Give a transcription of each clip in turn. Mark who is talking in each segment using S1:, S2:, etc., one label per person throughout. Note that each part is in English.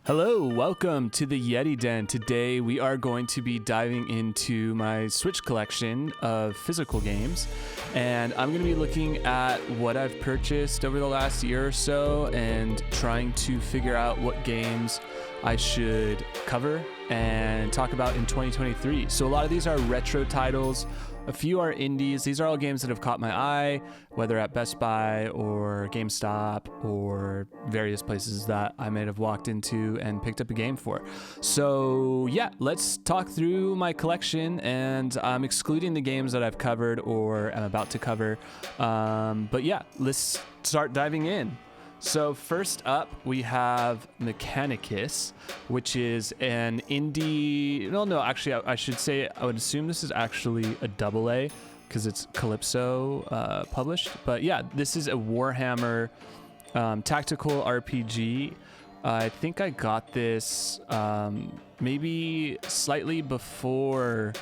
S1: Hello, welcome to the Yeti Den. Today we are going to be diving into my Switch collection of physical games, and I'm going to be looking at what I've purchased over the last year or so and trying to figure out what games I should cover and talk about in 2023. So a lot of these are retro titles. A few are indies. These are all games that have caught my eye, whether at Best Buy or GameStop or various places that I may have walked into and picked up a game for. So yeah, let's talk through my collection, and I'm excluding the games that I've covered or am about to cover. But yeah, let's start diving in. So first up, we have Mechanicus, which is an indie. No, actually, I should say, I would assume this is actually a AA because it's Calypso published. But yeah, this is a Warhammer tactical RPG. I think I got this maybe slightly before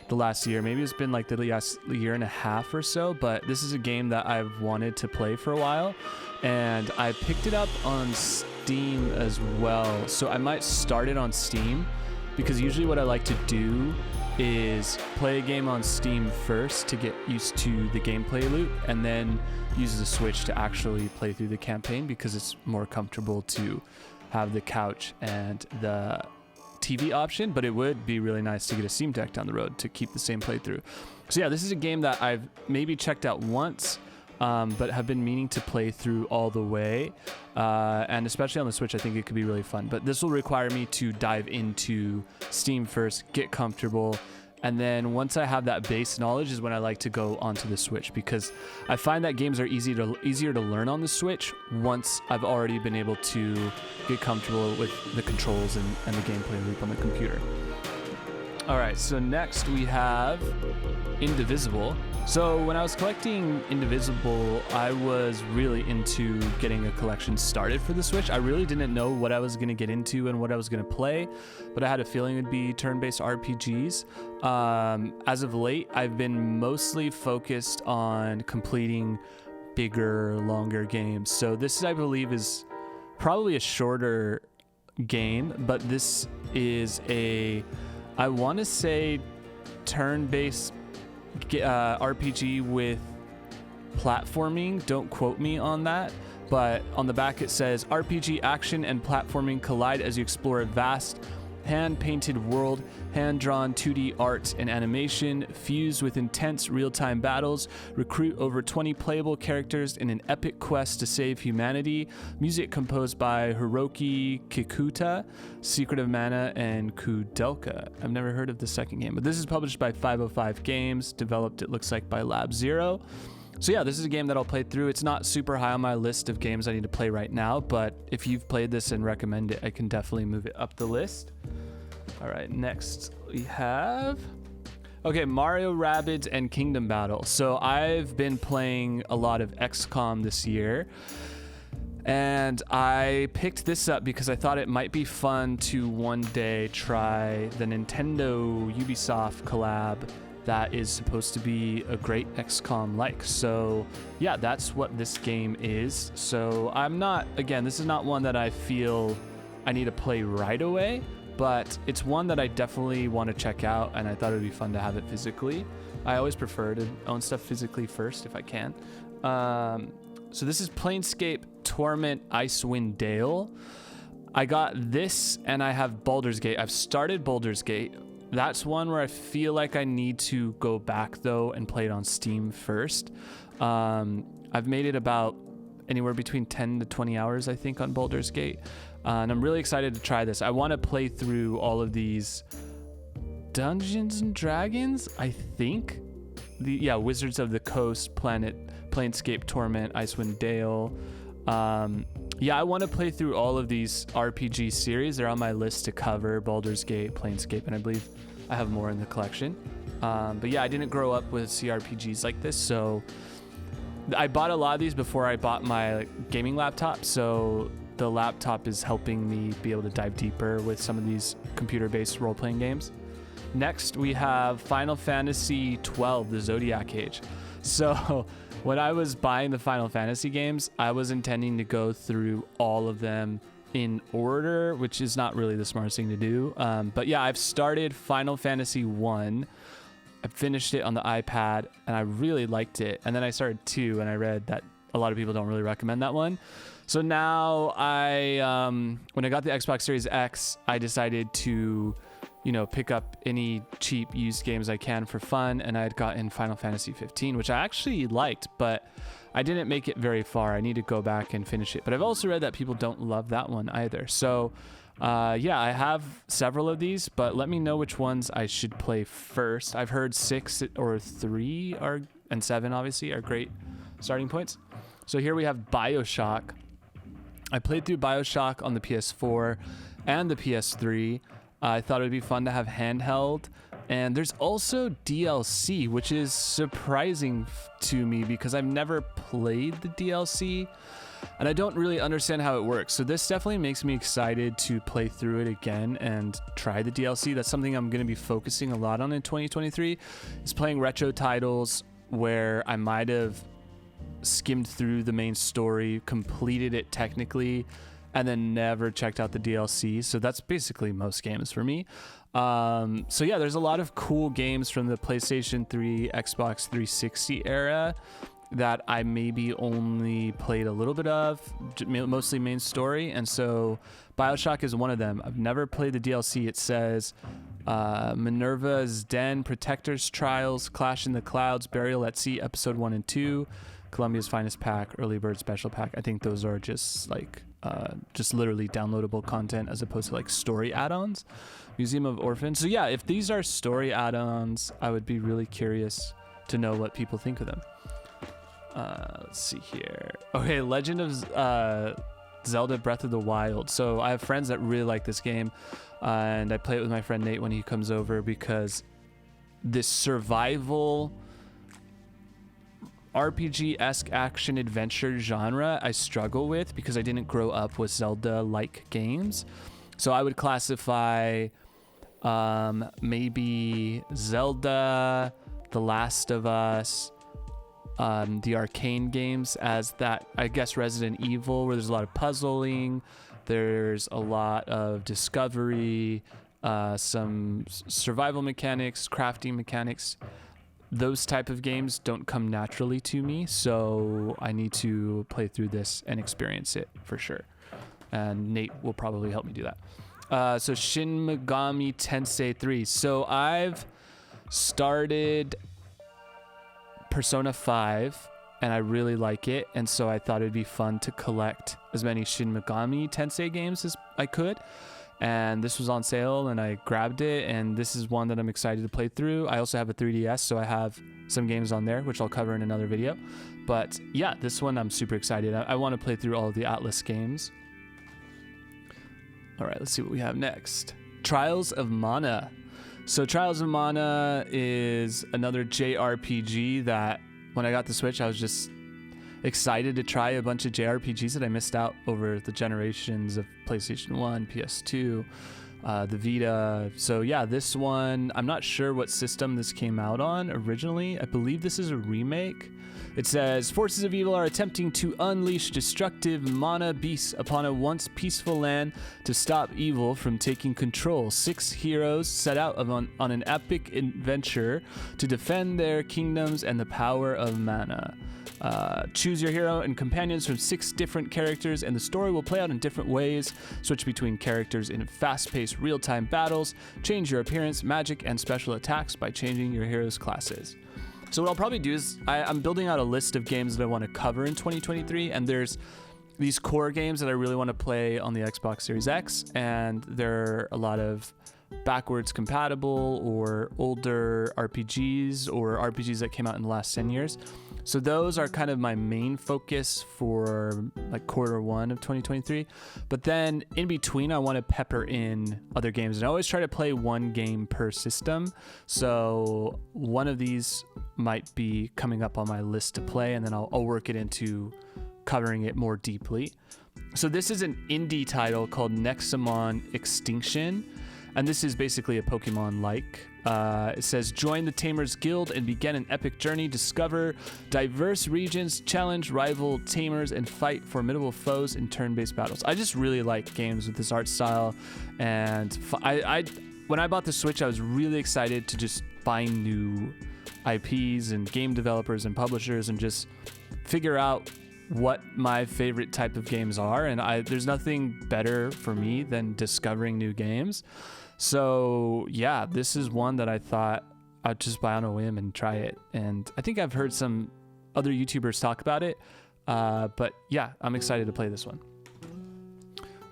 S1: the last year. Maybe it's been like the last year and a half or so, but this is a game that I've wanted to play for a while, and I picked it up on Steam as well. So I might start it on Steam, because usually what I like to do is play a game on Steam first to get used to the gameplay loop, and then use the Switch to actually play through the campaign, because it's more comfortable to have the couch and the TV option, but it would be really nice to get a Steam Deck down the road to keep the same playthrough. So yeah, this is a game that I've maybe checked out once, but have been meaning to play through all the way, and especially on the Switch, I think it could be really fun. But this will require me to dive into Steam first, get comfortable, and then once I have that base knowledge is when I like to go onto the Switch, because I find that games are easier to learn on the Switch once I've already been able to get comfortable with the controls and the gameplay loop on the computer. All right, so next we have Indivisible. So when I was collecting Indivisible, I was really into getting a collection started for the Switch. I really didn't know what I was going to get into and what I was going to play, but I had a feeling it would be turn-based RPGs. As of late, I've been mostly focused on completing bigger, longer games. So this, I believe, is probably a shorter game, but this is I want to say turn-based RPG with platforming. Don't quote me on that, but on the back it says RPG action and platforming collide as you explore a vast hand-painted world, hand-drawn 2D art and animation fused with intense real-time battles. Recruit over 20 playable characters in an epic quest to save humanity. Music composed by Hiroki Kikuta, Secret of Mana, and Kudelka. I've never heard of the second game, but this is published by 505 Games, developed, it looks like, by Lab Zero. So yeah, this is a game that I'll play through. It's not super high on my list of games I need to play right now, but if you've played this and recommend it, I can definitely move it up the list. All right, next we have Mario Rabbids and Kingdom Battle. So I've been playing a lot of XCOM this year, and I picked this up because I thought it might be fun to one day try the Nintendo Ubisoft collab that is supposed to be a great XCOM-like. So yeah, that's what this game is. So this is not one that I feel I need to play right away, but it's one that I definitely want to check out, and I thought it would be fun to have it physically. I always prefer to own stuff physically first if I can. So this is Planescape Torment Icewind Dale. I got this, and I have Baldur's Gate. I've started Baldur's Gate. That's one where I feel like I need to go back, though, and play it on Steam first. I've made it about anywhere between 10 to 20 hours, I think, on Baldur's Gate. And I'm really excited to try this. I want to play through all of these Dungeons and Dragons, I think. Wizards of the Coast, Planescape Torment, Icewind Dale. I want to play through all of these RPG series. They're on my list to cover: Baldur's Gate, Planescape, and I believe I have more in the collection. But yeah, I didn't grow up with CRPGs like this, so I bought a lot of these before I bought my gaming laptop, so the laptop is helping me be able to dive deeper with some of these computer-based role-playing games. Next, we have Final Fantasy XII, the Zodiac Age. So when I was buying the Final Fantasy games, I was intending to go through all of them in order, which is not really the smartest thing to do. But yeah, I've started Final Fantasy 1. I finished it on the iPad and I really liked it. And then I started 2 and I read that a lot of people don't really recommend that one. So now when I got the Xbox Series X, I decided to, pick up any cheap used games I can for fun. And I had gotten Final Fantasy 15, which I actually liked, but I didn't make it very far. I need to go back and finish it. But I've also read that people don't love that one either. So yeah, I have several of these, but let me know which ones I should play first. I've heard 6 or 3 and 7 obviously are great starting points. So here we have BioShock. I played through BioShock on the PS4 and the PS3. I thought it would be fun to have handheld. And there's also DLC, which is surprising to me because I've never played the DLC and I don't really understand how it works. So this definitely makes me excited to play through it again and try the DLC. That's something I'm going to be focusing a lot on in 2023, is playing retro titles where I might have skimmed through the main story, completed it technically, and then never checked out the DLC. So that's basically most games for me. So yeah, there's a lot of cool games from the PlayStation 3, Xbox 360 era that I maybe only played a little bit of, mostly main story. And so BioShock is one of them. I've never played the DLC. It says Minerva's Den, Protector's Trials, Clash in the Clouds, Burial at Sea, Episode 1 and 2, Columbia's Finest Pack, Early Bird Special Pack. I think those are just literally downloadable content as opposed to like story add-ons. Museum of Orphans. So yeah, if these are story add-ons, I would be really curious to know what people think of them. Let's see here. Okay, Legend of Zelda Breath of the Wild. So I have friends that really like this game, and I play it with my friend Nate when he comes over because this survival RPG-esque action adventure genre I struggle with because I didn't grow up with Zelda-like games. So I would classify maybe Zelda, The Last of Us, the Arcane games as that, I guess Resident Evil, where there's a lot of puzzling, there's a lot of discovery, some survival mechanics, crafting mechanics. Those type of games don't come naturally to me, so I need to play through this and experience it for sure. And Nate will probably help me do that. So Shin Megami Tensei 3. So I've started Persona 5 and I really like it, and so I thought it'd be fun to collect as many Shin Megami Tensei games as I could. And this was on sale and I grabbed it, and this is one that I'm excited to play through. I also have a 3DS, so I have some games on there, which I'll cover in another video. But yeah, this one I'm super excited. I want to play through all of the Atlas games. All right, let's see what we have next. Trials of Mana. So Trials of Mana is another JRPG that when I got the Switch, I was just excited to try a bunch of JRPGs that I missed out over the generations of PlayStation 1, PS2, the Vita. So yeah, this one, I'm not sure what system this came out on originally. I believe this is a remake. It says, forces of evil are attempting to unleash destructive mana beasts upon a once peaceful land to stop evil from taking control. 6 heroes set out on an epic adventure to defend their kingdoms and the power of mana. Choose your hero and companions from 6 different characters, and the story will play out in different ways. Switch between characters in fast-paced, real-time battles. Change your appearance, magic, and special attacks by changing your hero's classes. So what I'll probably do is I'm building out a list of games that I want to cover in 2023, and there's these core games that I really want to play on the Xbox Series X, and there are a lot of backwards compatible or older RPGs or RPGs that came out in the last 10 years. So those are kind of my main focus for like Q1 of 2023. But then in between, I want to pepper in other games. And I always try to play one game per system. So one of these might be coming up on my list to play, and then I'll work it into covering it more deeply. So this is an indie title called Nexamon Extinction. And this is basically a Pokemon-like It says, join the Tamers Guild and begin an epic journey. Discover diverse regions, challenge rival tamers, and fight formidable foes in turn-based battles. I just really like games with this art style. And when I bought the Switch, I was really excited to just find new IPs and game developers and publishers and just figure out what my favorite type of games are. And there's nothing better for me than discovering new games. So yeah, this is one that I thought I'd just buy on a whim and try it. And I think I've heard some other YouTubers talk about it. But yeah, I'm excited to play this one.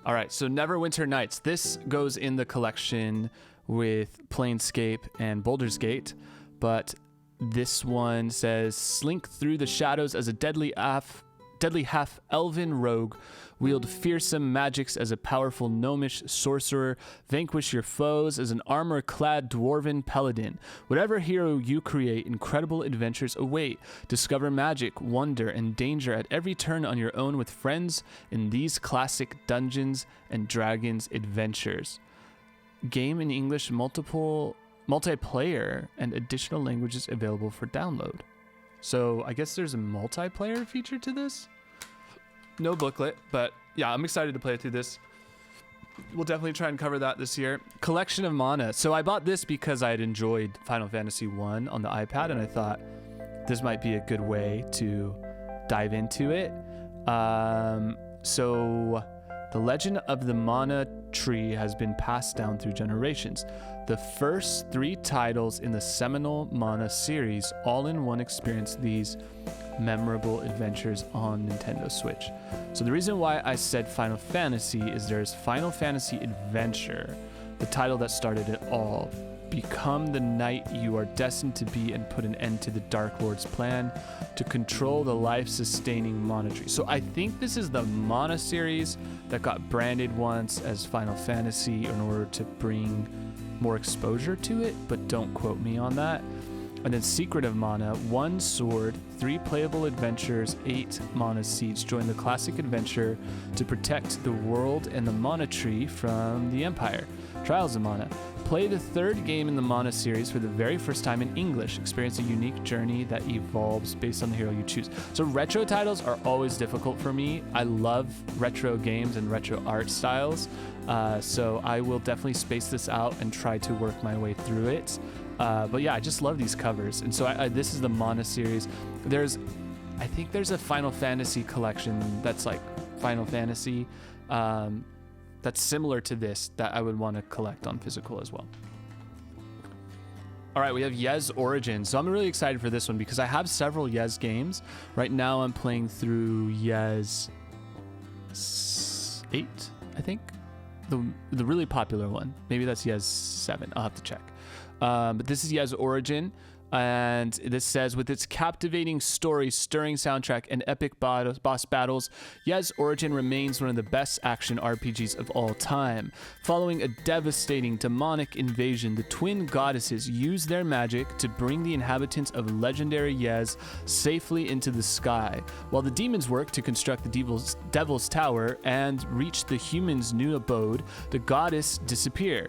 S1: All right, so Neverwinter Nights. This goes in the collection with Planescape and Baldur's Gate, but this one says, slink through the shadows as a deadly half-elven rogue, wield fearsome magics as a powerful gnomish sorcerer, vanquish your foes as an armor-clad dwarven paladin. Whatever hero you create, incredible adventures await. Discover magic, wonder, and danger at every turn on your own with friends in these classic Dungeons and Dragons adventures. Game in English, multiplayer, and additional languages available for download. So I guess there's a multiplayer feature to this. No booklet, but yeah, I'm excited to play through this. We'll definitely try and cover that this year. Collection of Mana. So I bought this because I had enjoyed Final Fantasy 1 on the iPad, and I thought this might be a good way to dive into it. So the legend of the Mana tree has been passed down through generations. The first 3 titles in the seminal Mana series all in one experience these memorable adventures on Nintendo Switch. So the reason why I said Final Fantasy is there's Final Fantasy Adventure, the title that started it all. Become the knight you are destined to be and put an end to the Dark Lord's plan to control the life-sustaining Mana tree. So I think this is the Mana series that got branded once as Final Fantasy in order to bring more exposure to it, but don't quote me on that. And then Secret of Mana, 1 sword, 3 playable adventures, 8 mana seeds. Join the classic adventure to protect the world and the Mana tree from the Empire. Trials of Mana. Play the 3rd game in the Mana series for the very first time in English. Experience a unique journey that evolves based on the hero you choose. So retro titles are always difficult for me. I love retro games and retro art styles. So I will definitely space this out and try to work my way through it. But yeah, I just love these covers. And so this is the Mana series. I think there's a Final Fantasy collection that's like Final Fantasy that's similar to this that I would want to collect on physical as well. All right, we have Yez Origins. So I'm really excited for this one because I have several Yez games. Right now I'm playing through Yez 8, I think. The really popular one. Maybe that's Yez 7. I'll have to check. But this is Yez Origin, and this says, with its captivating story, stirring soundtrack, and epic boss battles, Yez Origin remains one of the best action RPGs of all time. Following a devastating demonic invasion, the twin goddesses use their magic to bring the inhabitants of legendary Yez safely into the sky, while the demons work to construct the Devil's Tower and reach the humans' new abode. The goddesses disappear.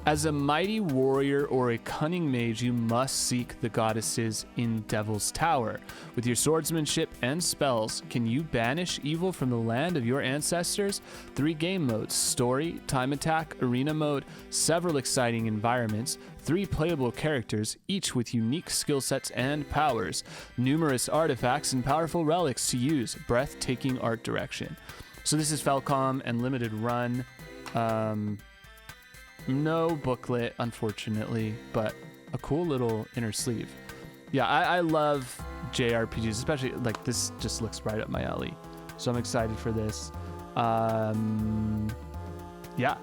S1: As a mighty warrior or a cunning mage, you must seek the goddesses in Devil's Tower. With your swordsmanship and spells, can you banish evil from the land of your ancestors? 3 game modes: story, time attack, arena mode, several exciting environments, 3 playable characters, each with unique skill sets and powers, numerous artifacts and powerful relics to use, breathtaking art direction. So this is Falcom and limited run. No booklet, unfortunately, but a cool little inner sleeve. Yeah, I love JRPGs, especially like this just looks right up my alley. So I'm excited for this. Yeah.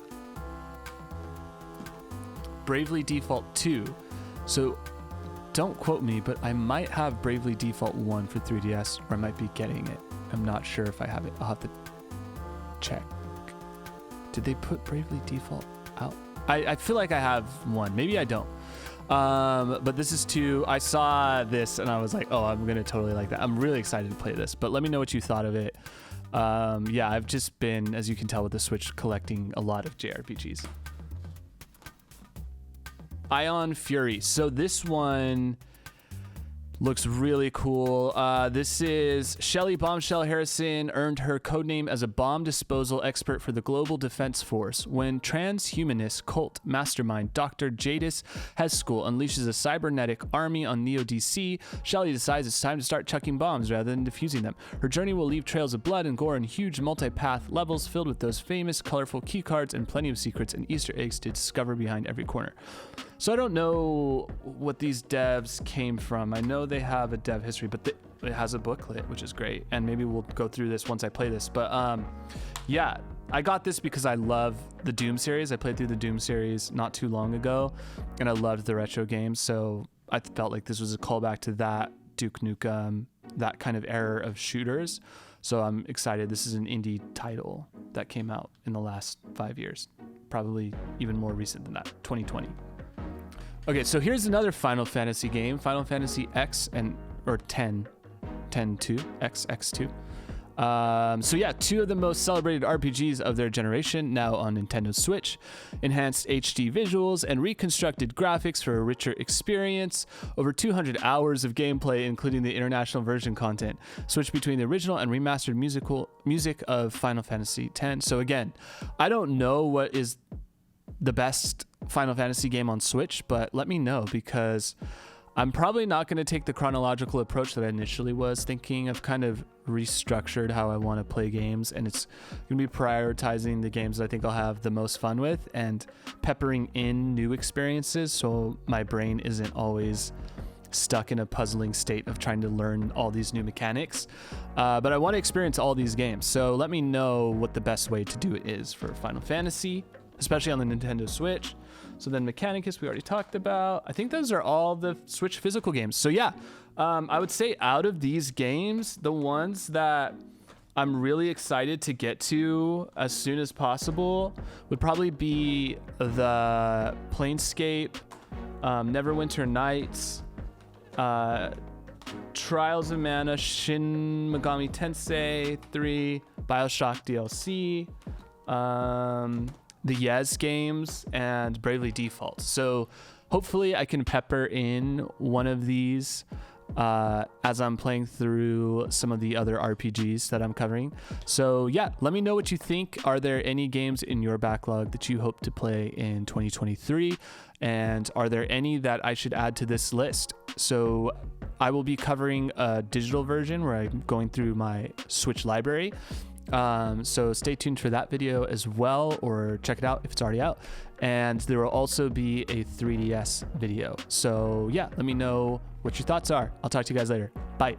S1: Bravely Default 2. So don't quote me, but I might have Bravely Default 1 for 3DS, or I might be getting it. I'm not sure if I have it. I'll have to check. Did they put Bravely Default out? I feel like I have 1. Maybe I don't. But this is 2. I saw this and I was like, oh, I'm going to totally like that. I'm really excited to play this. But let me know what you thought of it. Yeah, I've just been, as you can tell with the Switch, collecting a lot of JRPGs. Ion Fury. So this one looks really cool. This is Shelly Bombshell Harrison earned her codename as a bomb disposal expert for the Global Defense Force when transhumanist cult mastermind Dr. Jadis Heskull unleashes a cybernetic army on Neo DC. Shelly decides it's time to start chucking bombs rather than defusing them. Her journey will leave trails of blood and gore and huge multi-path levels filled with those famous colorful keycards and plenty of secrets and Easter eggs to discover behind every corner. So I don't know what these devs came from. I know they have a dev history, but it has a booklet, which is great. And maybe we'll go through this once I play this. But yeah, I got this because I love the Doom series. I played through the Doom series not too long ago, and I loved the retro games. So I felt like this was a callback to that, Duke Nukem, that kind of era of shooters. So I'm excited. This is an indie title that came out in the last 5 years, probably even more recent than that, 2020. Okay, so here's another Final Fantasy game, Final Fantasy X or 10-2, XX2. So yeah, two of the most celebrated RPGs of their generation now on Nintendo Switch. Enhanced HD visuals and reconstructed graphics for a richer experience. Over 200 hours of gameplay, including the international version content. Switch between the original and remastered music of Final Fantasy X. So again, I don't know what is the best Final Fantasy game on Switch, but let me know, because I'm probably not going to take the chronological approach that I initially was thinking. I've kind of restructured how I want to play games, and it's going to be prioritizing the games that I think I'll have the most fun with and peppering in new experiences so my brain isn't always stuck in a puzzling state of trying to learn all these new mechanics. But I want to experience all these games, so let me know what the best way to do it is for Final Fantasy, especially on the Nintendo Switch. So then Mechanicus, we already talked about. I think those are all the Switch physical games. So yeah, I would say out of these games, the ones that I'm really excited to get to as soon as possible would probably be the Planescape, Neverwinter Nights, Trials of Mana, Shin Megami Tensei 3, BioShock DLC, the Yes games, and Bravely Default. So hopefully I can pepper in one of these as I'm playing through some of the other RPGs that I'm covering. So yeah, let me know what you think. Are there any games in your backlog that you hope to play in 2023? And are there any that I should add to this list? So I will be covering a digital version where I'm going through my Switch library. So stay tuned for that video as well, or check it out if it's already out. And there will also be a 3DS video. So yeah, let me know what your thoughts are. I'll talk to you guys later. Bye.